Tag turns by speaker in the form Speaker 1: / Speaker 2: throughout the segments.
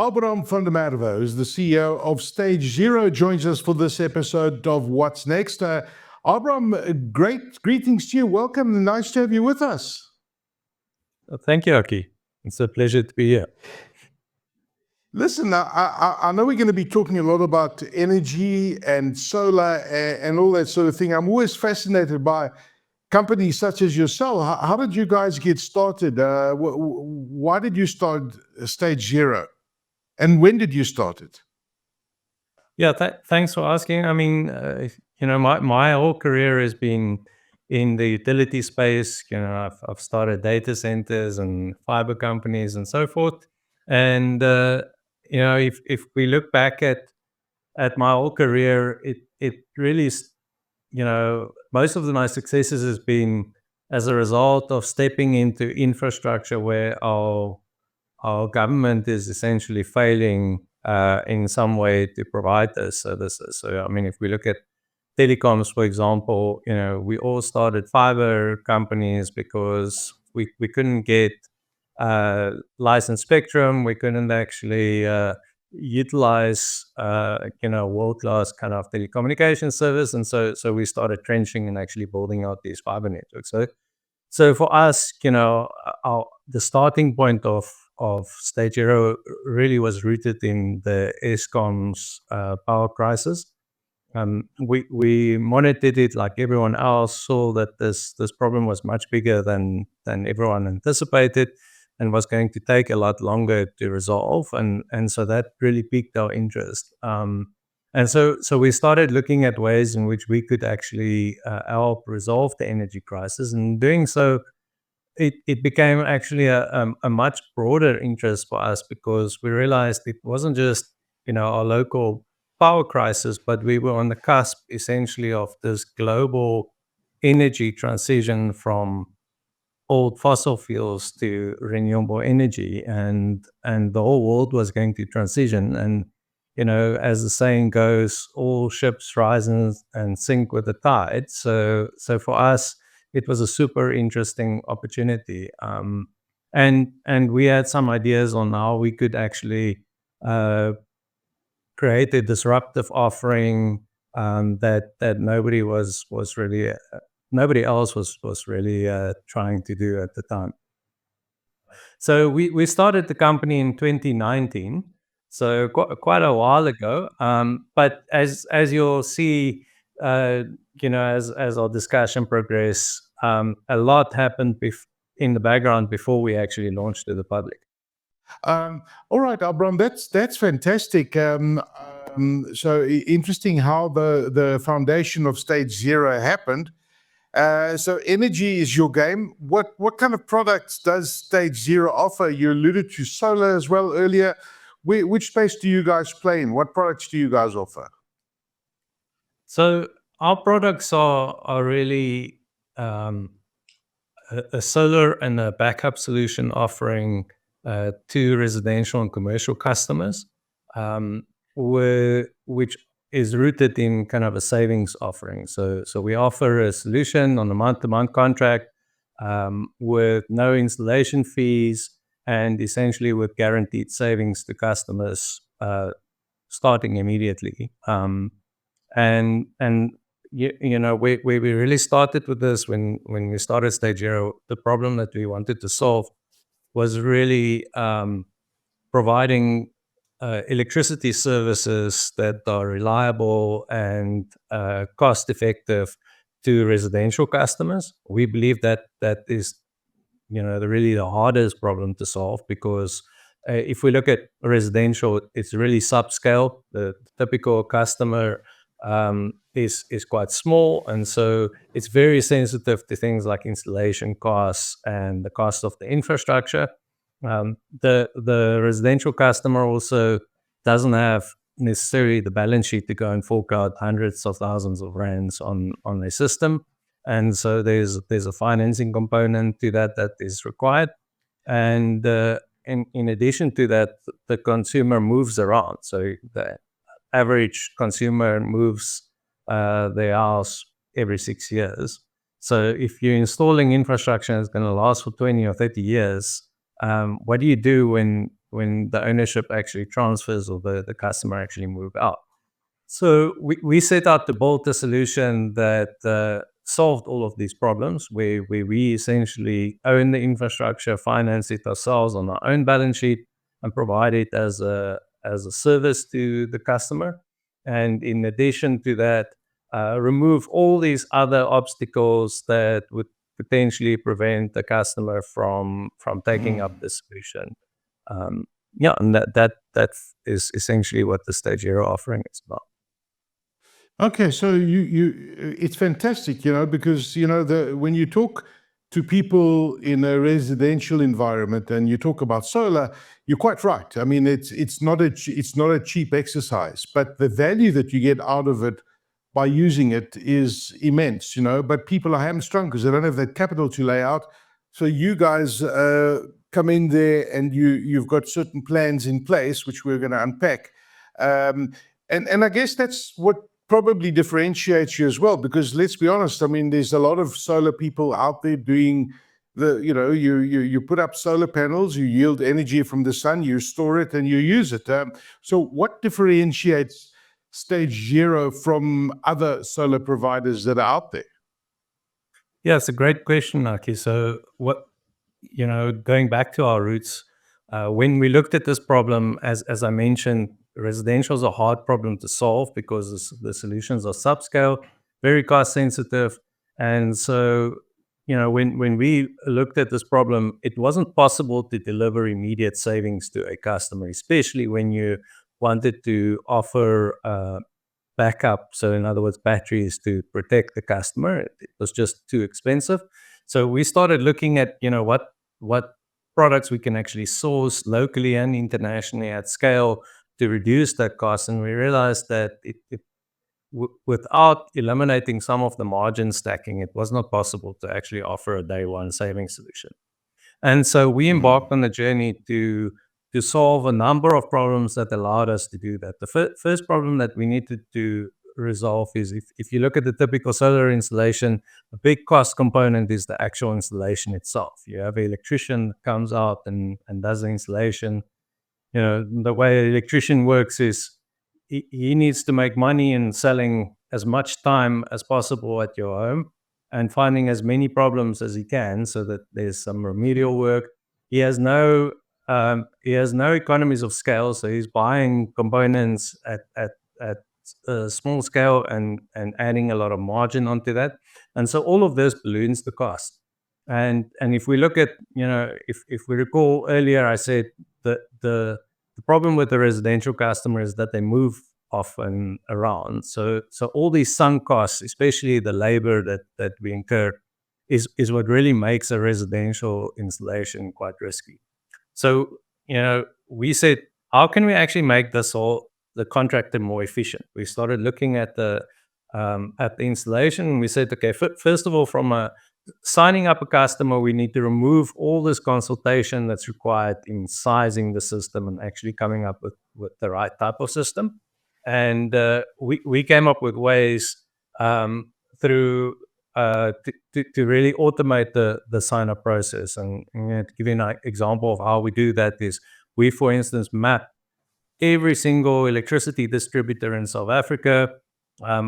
Speaker 1: Abraham van der Merwe, who's the CEO of Stage Zero, joins us for this episode of What's Next. Abraham, great greetings to you. Welcome. Nice to have you with us.
Speaker 2: Thank you, Aki. It's a pleasure to be here.
Speaker 1: Listen, I know we're going to be talking a lot about energy and solar and all that sort of thing. I'm always fascinated by companies such as yourself. How did you guys get started? Why did you start Stage Zero? And when did you start it?
Speaker 2: Yeah, thanks for asking. I mean, my whole career has been in the utility space. I've started data centers and fiber companies and so forth. And if we look back at my whole career, it really is, most of my successes has been as a result of stepping into infrastructure where our government is essentially failing in some way to provide those services. So, I mean, if we look at telecoms, for example, we all started fiber companies because we couldn't get licensed spectrum. We couldn't actually utilize, world-class kind of telecommunications service. And so we started trenching and actually building out these fiber networks. So for us, the starting point of Stage Zero really was rooted in the Eskom's power crisis. We monitored it like everyone else, saw that this problem was much bigger than everyone anticipated and was going to take a lot longer to resolve. And so that really piqued our interest. And so we started looking at ways in which we could actually help resolve the energy crisis. And doing so, it became actually a much broader interest for us because we realized it wasn't just, our local power crisis, but we were on the cusp essentially of this global energy transition from old fossil fuels to renewable energy, and the whole world was going to transition. And as the saying goes, all ships rise and sink with the tide. So for us, it was a super interesting opportunity, and we had some ideas on how we could actually create a disruptive offering that nobody else was really trying to do at the time. So we started the company in 2019, so quite a while ago. But as you'll see, as our discussion progressed, a lot happened in the background before we actually launched to the public.
Speaker 1: All right, Abraham, that's fantastic. So interesting how the foundation of Stage Zero happened. So energy is your game. What kind of products does Stage Zero offer? You alluded to solar as well earlier. Which space do you guys play in? What products do you guys offer?
Speaker 2: So our products are really a solar and a backup solution offering to residential and commercial customers, which is rooted in kind of a savings offering. So we offer a solution on a month-to-month contract with no installation fees and essentially with guaranteed savings to customers starting immediately. And we really started with this when we started Stage Zero. The problem that we wanted to solve was really providing electricity services that are reliable and cost-effective to residential customers. We believe that is, really the hardest problem to solve because if we look at residential, it's really subscale. The typical customer is quite small, and so it's very sensitive to things like installation costs and the cost of the infrastructure. The residential customer also doesn't have necessarily the balance sheet to go and fork out hundreds of thousands of rands on their system, and so there's a financing component to that is required. And in addition to that, the consumer moves around. So the average consumer moves their house every 6 years. So if you're installing infrastructure that's going to last for 20 or 30 years, what do you do when when the ownership actually transfers or the customer actually move out. So we set out to build a solution that solved all of these problems, where we essentially own the infrastructure, finance it ourselves on our own balance sheet, and provide it as a service to the customer. And in addition to that, remove all these other obstacles that would potentially prevent the customer from taking up the solution. Um, yeah, and that is essentially what the Stage Zero offering is about.
Speaker 1: Okay, so it's fantastic, because when you talk to people in a residential environment and you talk about solar, you're quite right. I mean, it's not a cheap exercise, but the value that you get out of it by using it is immense, But people are hamstrung because they don't have that capital to lay out. So you guys come in there and you've got certain plans in place, which we're going to unpack. And I guess that's what probably differentiates you as well, because let's be honest, I mean, there's a lot of solar people out there doing you put up solar panels, you yield energy from the sun, you store it and you use it. So what differentiates Stage Zero from other solar providers that are out there?
Speaker 2: Yeah, it's a great question, Aki. So going back to our roots, when we looked at this problem, as I mentioned, residential is a hard problem to solve because the solutions are subscale, very cost sensitive. And so, when we looked at this problem, it wasn't possible to deliver immediate savings to a customer, especially when you wanted to offer backup. So in other words, batteries to protect the customer. It was just too expensive. So we started looking at, what products we can actually source locally and internationally at scale to reduce that cost. And we realized that without eliminating some of the margin stacking, it was not possible to actually offer a day one saving solution. And so we embarked on a journey to solve a number of problems that allowed us to do that. The first problem that we needed to resolve is, if you look at the typical solar installation, a big cost component is the actual installation itself. You have an electrician that comes out and does the installation. The way an electrician works is he needs to make money in selling as much time as possible at your home and finding as many problems as he can so that there's some remedial work. He has no economies of scale, so he's buying components at a small scale and adding a lot of margin onto that. And so all of this balloons the cost. And if we look at, if we recall earlier, I said that the problem with the residential customer is that they move often around. So all these sunk costs, especially the labor that we incur, is what really makes a residential installation quite risky. So, we said, how can we actually make the contractor more efficient? We started looking at the installation, and we said, okay, first of all, from signing up a customer, we need to remove all this consultation that's required in sizing the system and actually coming up with the right type of system. And we came up with ways through to really automate the sign-up process. And to give you an example of how we do that is, we, for instance, map every single electricity distributor in South Africa.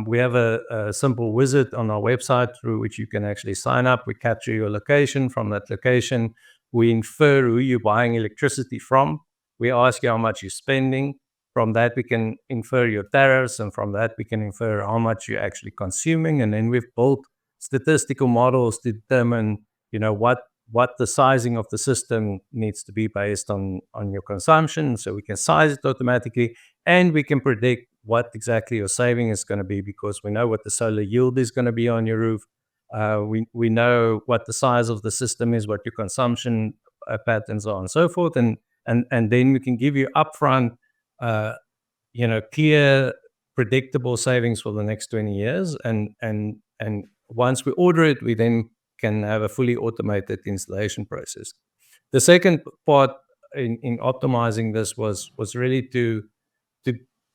Speaker 2: We have a simple wizard on our website through which you can actually sign up. We capture your location. From that location, we infer who you're buying electricity from. We ask you how much you're spending. From that, we can infer your tariffs, and from that, we can infer how much you're actually consuming. And then we've built statistical models to determine, what the sizing of the system needs to be based on your consumption. So we can size it automatically, and we can predict what exactly your saving is going to be, because we know what the solar yield is going to be on your roof. We know what the size of the system is, what your consumption patterns are, and so forth. And then we can give you upfront, clear, predictable savings for the next 20 years. And once we order it, we then can have a fully automated installation process. The second part in optimizing this was really to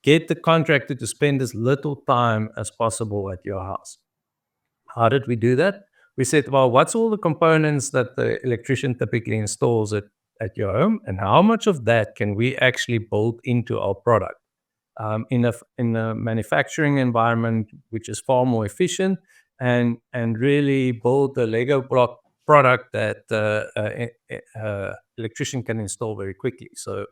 Speaker 2: get the contractor to spend as little time as possible at your house. How did we do that? We said, well, what's all the components that the electrician typically installs at at your home, and how much of that can we actually build into our product in a manufacturing environment which is far more efficient, and really build a Lego block product that electrician can install very quickly. So,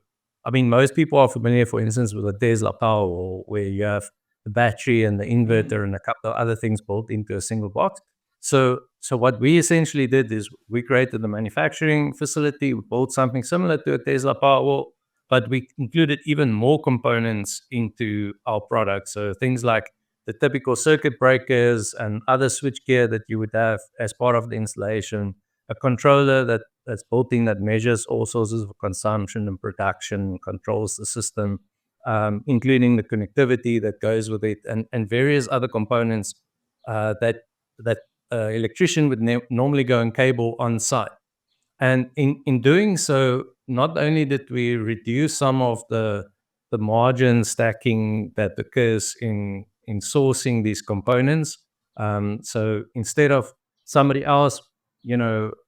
Speaker 2: I mean, most people are familiar, for instance, with a Tesla Powerwall, where you have the battery and the inverter and a couple of other things built into a single box. So what we essentially did is we created the manufacturing facility, we built something similar to a Tesla Powerwall, but we included even more components into our product. So things like the typical circuit breakers and other switchgear that you would have as part of the installation, a controller that's built in that measures all sources of consumption and production, controls the system, including the connectivity that goes with it, and various other components that electrician would normally go and cable on site. And in doing so, not only did we reduce some of the margin stacking that occurs in sourcing these components. So instead of somebody else,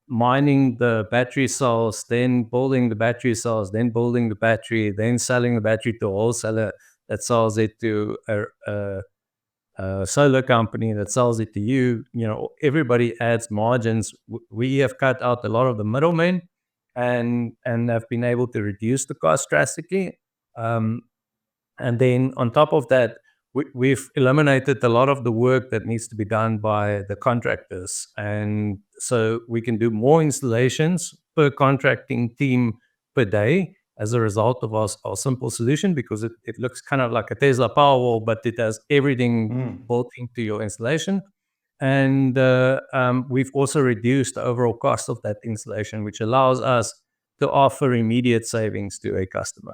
Speaker 2: mining the battery cells, then building the battery cells, then building the battery, then selling the battery to a wholesaler that sells it to a solar company that sells it to you, everybody adds margins. We have cut out a lot of the middlemen and have been able to reduce the cost drastically. Um, and then on top of that, we've eliminated a lot of the work that needs to be done by the contractors. And so we can do more installations per contracting team per day as a result of our simple solution, because it looks kind of like a Tesla Powerwall, but it has everything built into your installation. And we've also reduced the overall cost of that installation, which allows us to offer immediate savings to a customer.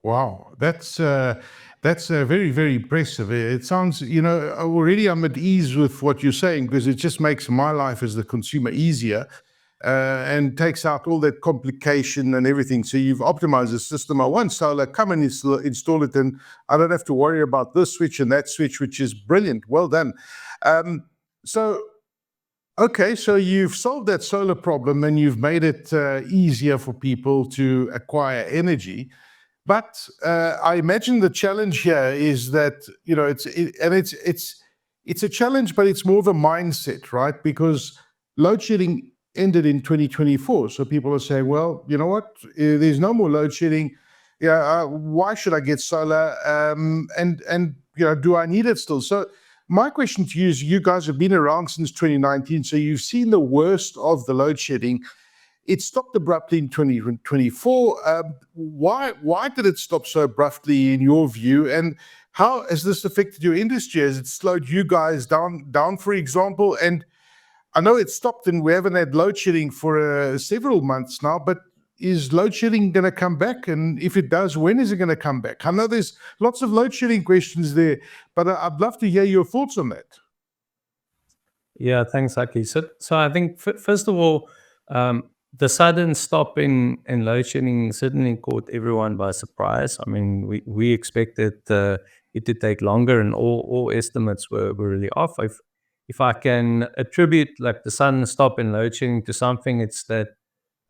Speaker 1: Wow, that's very, very impressive. It sounds, already I'm at ease with what you're saying, because it just makes my life as the consumer easier, and takes out all that complication and everything. So you've optimized the system. I want solar, come and install it, and I don't have to worry about this switch and that switch, which is brilliant. Well done. So Okay, so you've solved that solar problem and you've made it easier for people to acquire energy. But I imagine the challenge here is that it's a challenge, but it's more of a mindset, right? Because load shedding ended in 2024, so people are saying, well, you know what? There's no more load shedding. Yeah, why should I get solar? And do I need it still? So my question to you is, you guys have been around since 2019, so you've seen the worst of the load shedding. It stopped abruptly in 2024. Why did it stop so abruptly in your view? And how has this affected your industry? Has it slowed you guys down, for example? And I know it stopped and we haven't had load shedding for several months now, but is load shedding going to come back? And if it does, when is it going to come back? I know there's lots of load shedding questions there, but I'd love to hear your thoughts on that.
Speaker 2: Yeah, thanks, Aki. So I think first of all, the sudden stop in load shedding certainly caught everyone by surprise. I mean, we expected it to take longer, and all estimates were really off. If I can attribute like the sudden stop in load shedding to something, it's that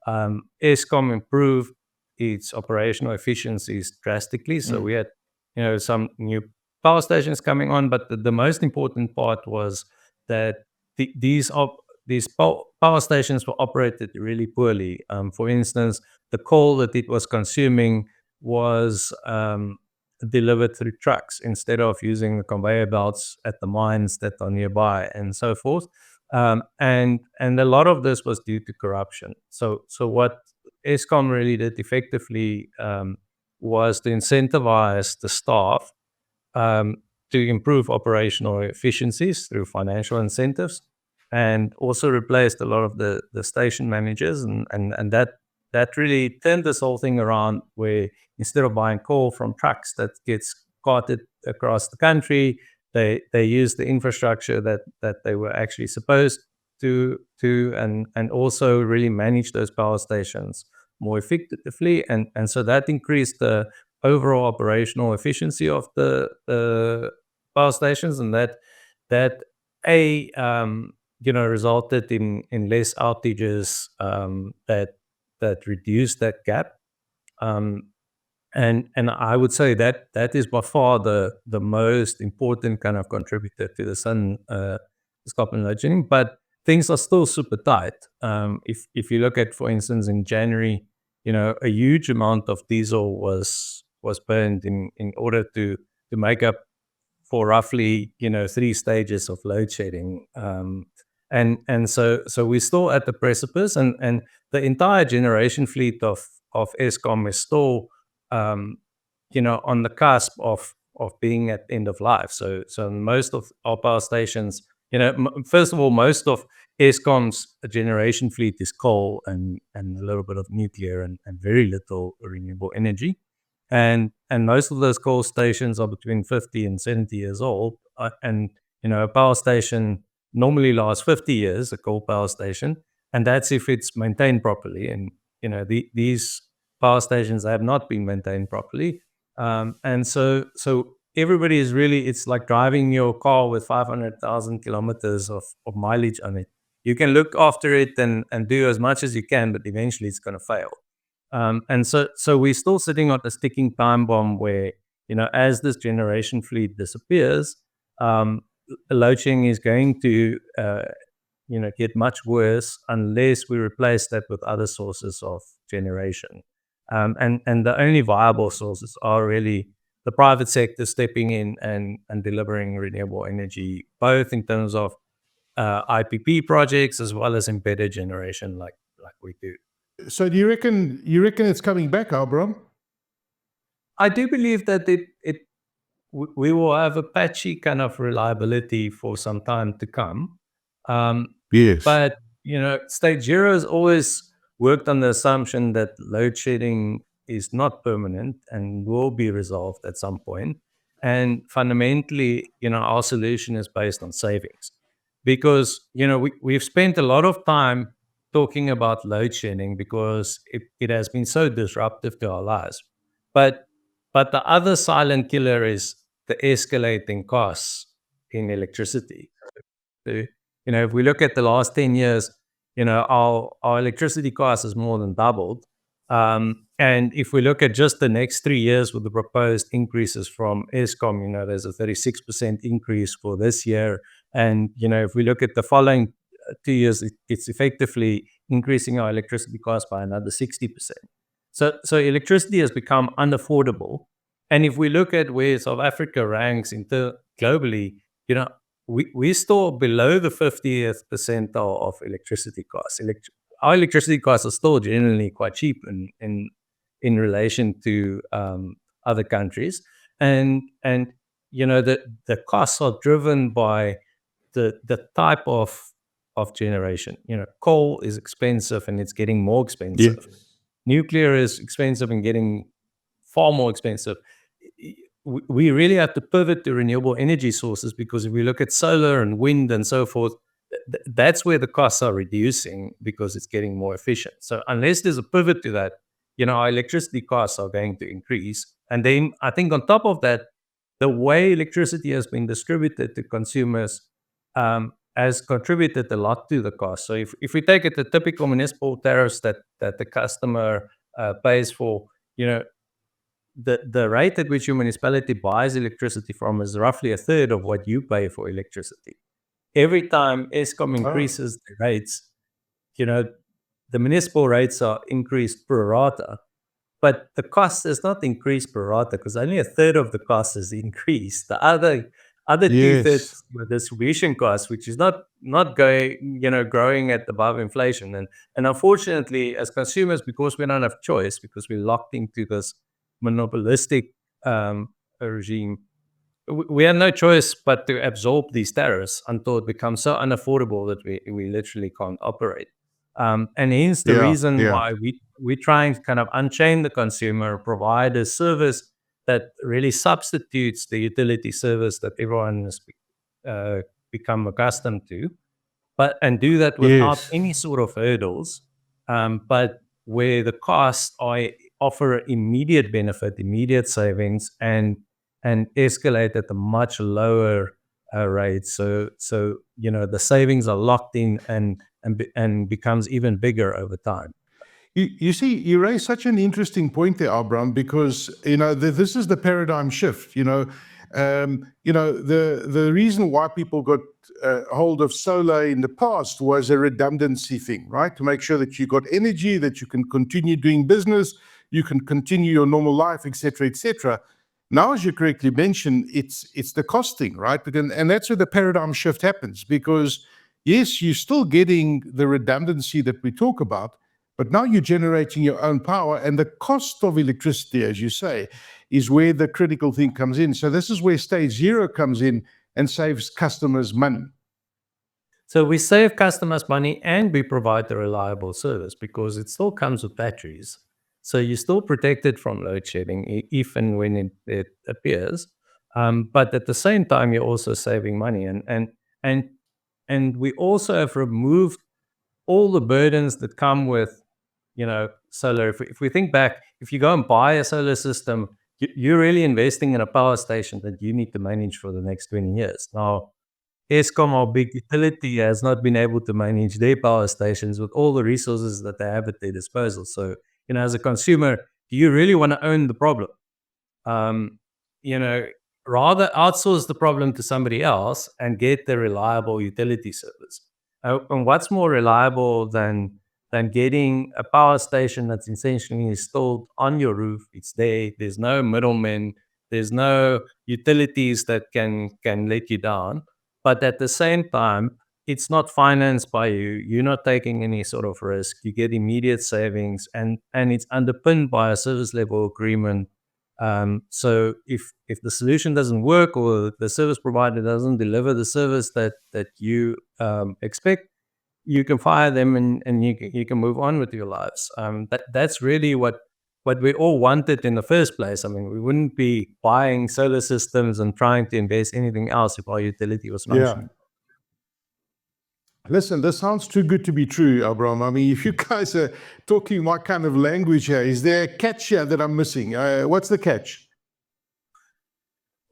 Speaker 2: Eskom improved its operational efficiencies drastically. So we had, some new power stations coming on, but the most important part was that these power stations were operated really poorly. For instance, the coal that it was consuming was delivered through trucks instead of using the conveyor belts at the mines that are nearby, and so forth. And a lot of this was due to corruption. So what Eskom really did effectively was to incentivize the staff to improve operational efficiencies through financial incentives, and also replaced a lot of the station managers, and that really turned this whole thing around, where instead of buying coal from trucks that gets carted across the country, they use the infrastructure that they were actually supposed to and also really manage those power stations more effectively, and so that increased the overall operational efficiency of the power stations, and that resulted in less outages, that that reduce that gap. Um, and I would say that is by far the most important kind of contributor to the sun stopping load shedding. But things are still super tight. If you look at, for instance, in January, a huge amount of diesel was burned in order to make up for roughly 3 stages of load shedding. And so we're still at the precipice, and the entire generation fleet of Eskom is still on the cusp of being at end of life. So most of our power stations, first of all, most of Eskom's generation fleet is coal and a little bit of nuclear and very little renewable energy. And most of those coal stations are between 50 and 70 years old. And a power station normally lasts 50 years, a coal power station, and that's if it's maintained properly. And these power stations have not been maintained properly. And so everybody is really, it's like driving your car with 500,000 kilometers of mileage on it. You can look after it and do as much as you can, but eventually it's going to fail. And so we're still sitting on a sticking time bomb where, as this generation fleet disappears, load shedding is going to, get much worse unless we replace that with other sources of generation. And the only viable sources are really the private sector stepping in and delivering renewable energy, both in terms of IPP projects as well as embedded generation like we do.
Speaker 1: So do you reckon it's coming back, Abram?
Speaker 2: I do believe that we will have a patchy kind of reliability for some time to come.
Speaker 1: Yes.
Speaker 2: But, stage zero has always worked on the assumption that load shedding is not permanent and will be resolved at some point. And fundamentally, our solution is based on savings. Because, we've spent a lot of time talking about load shedding because it has been so disruptive to our lives. But the other silent killer is the escalating costs in electricity. So, if we look at the last 10 years, our electricity cost has more than doubled. And if we look at just the next 3 years with the proposed increases from Eskom, there's a 36% increase for this year. And, if we look at the following 2 years, it's effectively increasing our electricity cost by another 60%. So electricity has become unaffordable. And if we look at where South Africa ranks globally, we're still below the 50th percentile of electricity costs. Our electricity costs are still generally quite cheap in relation to other countries, and the costs are driven by the type of generation. Coal is expensive and it's getting more expensive.
Speaker 1: Yes.
Speaker 2: Nuclear is expensive and getting far more expensive. We really have to pivot to renewable energy sources, because if we look at solar and wind and so forth, that's where the costs are reducing because it's getting more efficient. So unless there's a pivot to that, our electricity costs are going to increase. And then I think on top of that, the way electricity has been distributed to consumers has contributed a lot to the cost. So if we take it, the typical municipal tariffs that the customer pays for, the rate at which your municipality buys electricity from is roughly a third of what you pay for electricity. Every time Eskom increases the rates, the municipal rates are increased pro rata, but the cost is not increased pro rata because only a third of the cost is increased. The other
Speaker 1: Yes.
Speaker 2: 2/3 were distribution costs, which is not growing at above inflation. And unfortunately, as consumers, because we don't have choice, because we're locked into this monopolistic regime, we have no choice but to absorb these tariffs until it becomes so unaffordable that we literally can't operate. And hence the reason why we try and kind of unchain the consumer, provide a service that really substitutes the utility service that everyone has become accustomed to, and do that without any sort of hurdles, but where the costs offer immediate benefit, immediate savings, and escalate at a much lower rate. So the savings are locked in and becomes even bigger over time.
Speaker 1: You see, you raise such an interesting point there, Abram, because this is the paradigm shift. The reason why people got hold of solar in the past was a redundancy thing, right? To make sure that you got energy, that you can continue doing business, you can continue your normal life, etc., etc. Now, as you correctly mentioned, it's the costing, right? And that's where the paradigm shift happens, because yes, you're still getting the redundancy that we talk about, but now you're generating your own power, and the cost of electricity, as you say, is where the critical thing comes in. So this is where stage zero comes in and saves customers money.
Speaker 2: So we save customers money and we provide the reliable service because it still comes with batteries. So you're still protected from load shedding if and when it appears. But at the same time, you're also saving money. And and we also have removed all the burdens that come with, solar. If we think back, if you go and buy a solar system, you're really investing in a power station that you need to manage for the next 20 years. Now, Eskom, our big utility, has not been able to manage their power stations with all the resources that they have at their disposal. So, as a consumer, do you really want to own the problem? Um, you know, Rather outsource the problem to somebody else and get the reliable utility service. And what's more reliable than getting a power station that's essentially installed on your roof? It's there. There's no middlemen. There's no utilities that can let you down. But at the same time, it's not financed by you. You're not taking any sort of risk. You get immediate savings, and it's underpinned by a service level agreement. So if the solution doesn't work or the service provider doesn't deliver the service that you expect, you can fire them and you can move on with your lives. That's really what we all wanted in the first place. I mean, we wouldn't be buying solar systems and trying to invest anything else if our utility was
Speaker 1: Yeah.
Speaker 2: functioning.
Speaker 1: Listen, this sounds too good to be true, Abraham. I mean, if you guys are talking my kind of language here, is there a catch here that I'm missing? What's the catch?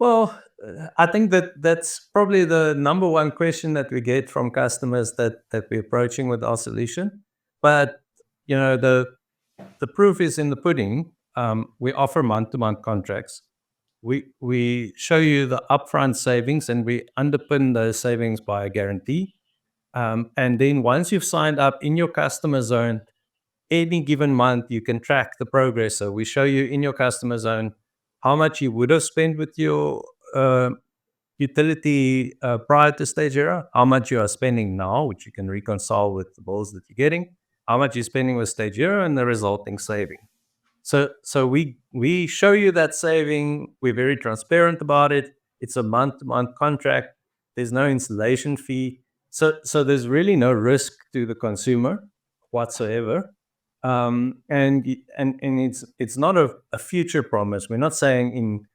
Speaker 2: Well, I think that's probably the number one question that we get from customers that we're approaching with our solution. But the proof is in the pudding. We offer month-to-month contracts. We show you the upfront savings, and we underpin those savings by a guarantee. And then once you've signed up in your customer zone, any given month you can track the progress. So we show you in your customer zone how much you would have spent with your utility prior to stage zero, how much you are spending now, which you can reconcile with the bills that you're getting, how much you're spending with stage zero, and the resulting saving. So we show you that saving. We're very transparent about it. It's a month-to-month contract. There's no installation fee. So there's really no risk to the consumer whatsoever. And it's not a future promise. We're not saying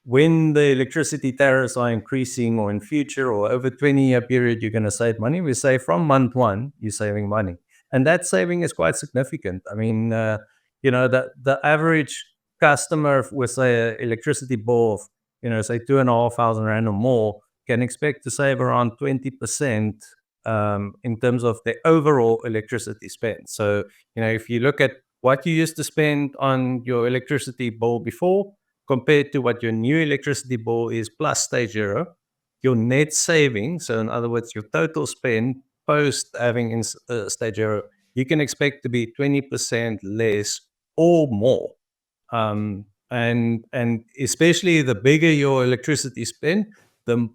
Speaker 2: when the electricity tariffs are increasing or in future or over 20-year period, you're going to save money. We say from month one, you're saving money. And that saving is quite significant. I mean, the average customer with, say, an electricity bill of, say, 2,500 rand or more can expect to save around 20% in terms of the overall electricity spend. So, if you look at what you used to spend on your electricity bill before, compared to what your new electricity bill is plus stage zero, your net savings, so in other words, your total spend post having in stage zero, you can expect to be 20% less or more. And especially the bigger your electricity spend, the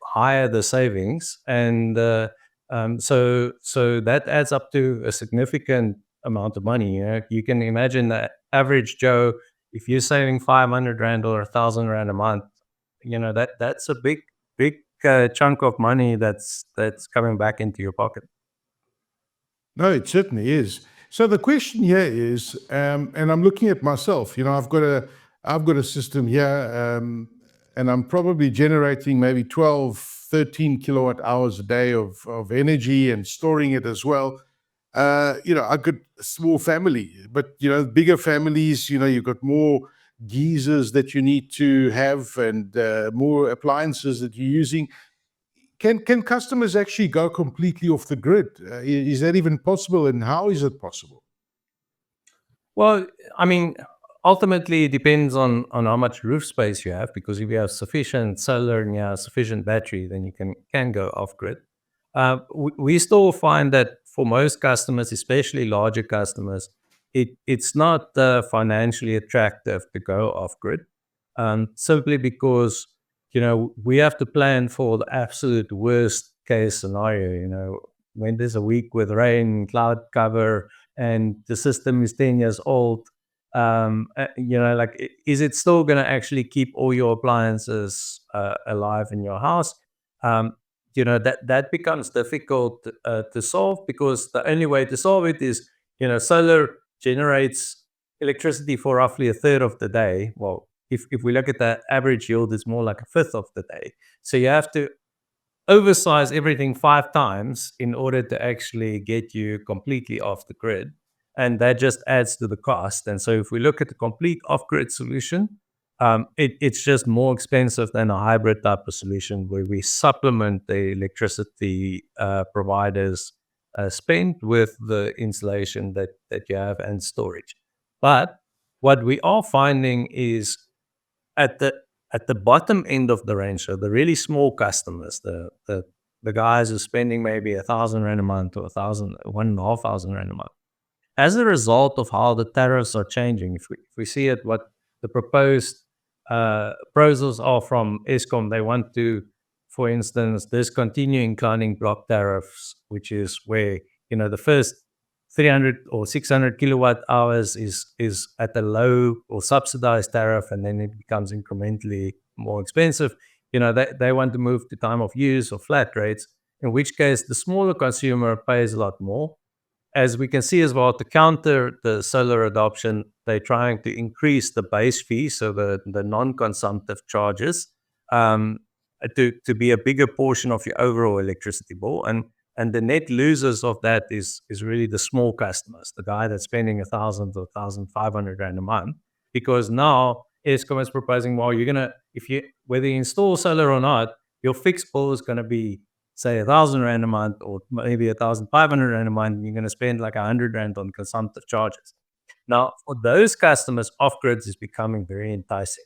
Speaker 2: higher the savings. And so that adds up to a significant amount of money. You can imagine that average Joe, if you're saving 500 rand or 1,000 rand a month, that's a big chunk of money that's coming back into your pocket.
Speaker 1: No, it certainly is. So the question here is, and I'm looking at myself. I've got a system here, and I'm probably generating maybe 12, 13 kilowatt hours a day of energy and storing it as well. I got a small family, but bigger families, you've got more geysers that you need to have and more appliances that you're using. Can customers actually go completely off the grid? Is that even possible, and how is it possible?
Speaker 2: Well, I mean, ultimately, it depends on how much roof space you have. Because if you have sufficient solar and you have sufficient battery, then you can go off grid. We still find that for most customers, especially larger customers, it's not financially attractive to go off grid, simply because we have to plan for the absolute worst case scenario. When there's a week with rain, cloud cover, and the system is 10 years old, like, is it still going to actually keep all your appliances alive in your house? That becomes difficult to solve, because the only way to solve it is, solar generates electricity for roughly a third of the day. Well, if we look at the average yield, it's more like a fifth of the day. So you have to oversize everything 5 times in order to actually get you completely off the grid. And that just adds to the cost. And so if we look at the complete off-grid solution, it's just more expensive than a hybrid type of solution, where we supplement the electricity providers spend with the installation that you have and storage. But what we are finding is, at the bottom end of the range, so the really small customers, the guys who are spending maybe 1,000 rand a month, or 1,500 rand a month, as a result of how the tariffs are changing. If we see it, what the proposed proposals are from Eskom, they want to, for instance, discontinue inclining block tariffs, which is where the first 300 or 600 kilowatt hours is at a low or subsidized tariff, and then it becomes incrementally more expensive. They want to move to time of use or flat rates, in which case the smaller consumer pays a lot more. As we can see as well, to counter the solar adoption, they're trying to increase the base fee, so the non-consumptive charges, to be a bigger portion of your overall electricity bill. And the net losers of that is really the small customers, the guy that's spending 1,000 or 1,500 rand a month. Because now Eskom is proposing, well, whether you install solar or not, your fixed bill is going to be, say, 1,000 rand a month, or maybe 1,500 rand a month, and you're going to spend like 100 rand on consumptive charges. Now, for those customers, off-grids is becoming very enticing,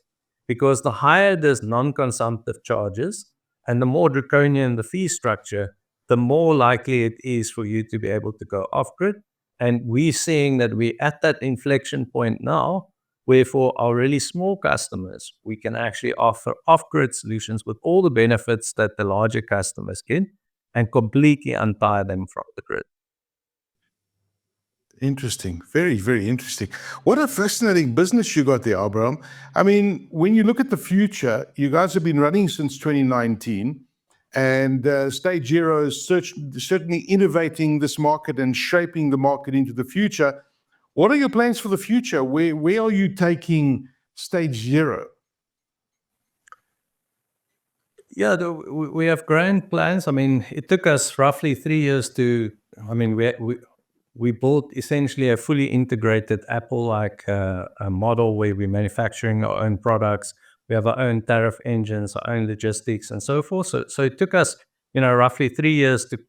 Speaker 2: because the higher this non-consumptive charges and the more draconian the fee structure, the more likely it is for you to be able to go off-grid. And we're seeing that we're at that inflection point now, where for our really small customers, we can actually offer off-grid solutions with all the benefits that the larger customers get, and completely untie them from the grid.
Speaker 1: Interesting. Very, very interesting. What a fascinating business you got there, Abraham. I mean, when you look at the future, you guys have been running since 2019, and Stage Zero is certainly innovating this market and shaping the market into the future. What are your plans for the future? Where are you taking Stage Zero?
Speaker 2: Yeah, we have grand plans. I mean, it took us roughly 3 years to. I mean, we built essentially a fully integrated Apple-like a model, where we're manufacturing our own products. We have our own tariff engines, our own logistics, and so forth. So it took us, roughly 3 years to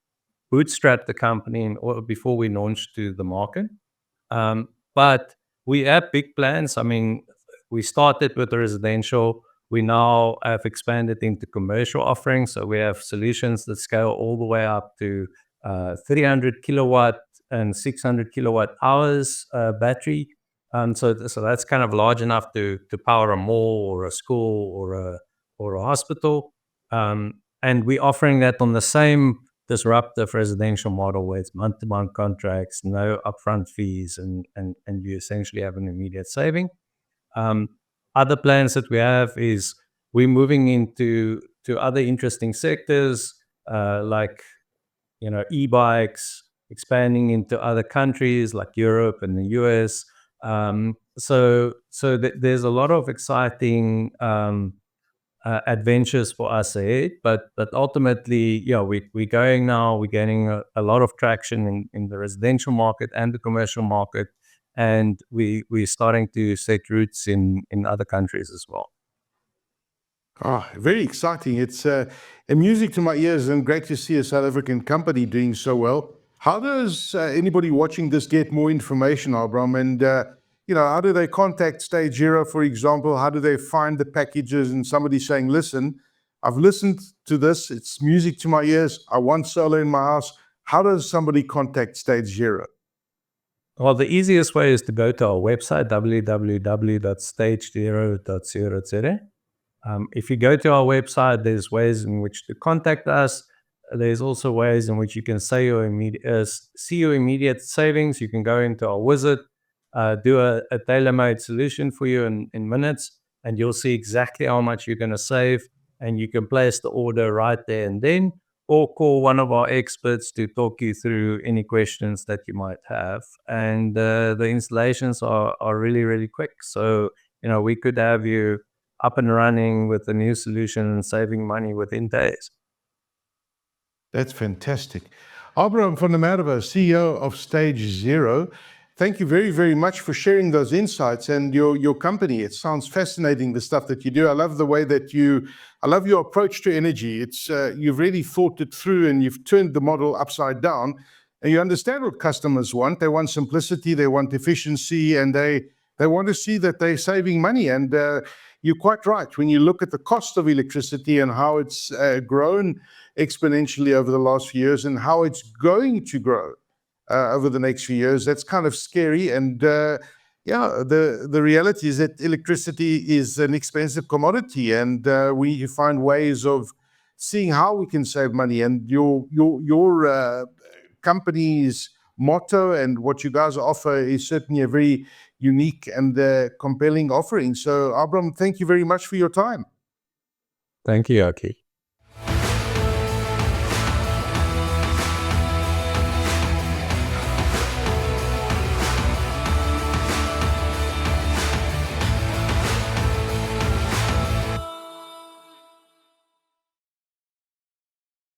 Speaker 2: bootstrap the company before we launched to the market. But we have big plans. I mean, we started with residential. We now have expanded into commercial offerings. So we have solutions that scale all the way up to 300 kilowatt and 600 kilowatt hours battery. So that's kind of large enough to power a mall or a school or a hospital. And we're offering that on the same disruptive residential model, where it's month-to-month contracts, no upfront fees, and you essentially have an immediate saving. Other plans that we have is we're moving into other interesting sectors, like e-bikes, expanding into other countries like Europe and the US. So there's a lot of exciting adventures for us ahead, but ultimately, we're going now. We're gaining a lot of traction in the residential market and the commercial market, and we're starting to set roots in other countries as well.
Speaker 1: Very exciting. It's music to my ears, and great to see a South African company doing so well. How does anybody watching this get more information, Abraham? And how do they contact Stage Zero, for example? How do they find the packages? And somebody saying, listen, I've listened to this. It's music to my ears. I want solar in my house. How does somebody contact Stage Zero?
Speaker 2: Well, the easiest way is to go to our website, www.stagezero.co.za. If you go to our website, there's ways in which to contact us. There's also ways in which you can see your immediate savings. You can go into our wizard, do a tailor-made solution for you in minutes, and you'll see exactly how much you're going to save, and you can place the order right there and then, or call one of our experts to talk you through any questions that you might have. And the installations are really, really quick. So, we could have you up and running with a new solution and saving money within days.
Speaker 1: That's fantastic. Abraham van der Merwe, CEO of Stage Zero, thank you very, very much for sharing those insights and your company. It sounds fascinating, the stuff that you do. I love the way that I love your approach to energy. It's you've really thought it through and you've turned the model upside down, and you understand what customers want. They want simplicity, they want efficiency, and they want to see that they're saving money. And you're quite right. When you look at the cost of electricity and how it's grown exponentially over the last few years and how it's going to grow over the next few years, that's kind of scary. And the reality is that electricity is an expensive commodity, and we find ways of seeing how we can save money. And your company's motto and what you guys offer is certainly a very unique and compelling offering. So, Abram, thank you very much for your time.
Speaker 2: Thank you, Aki.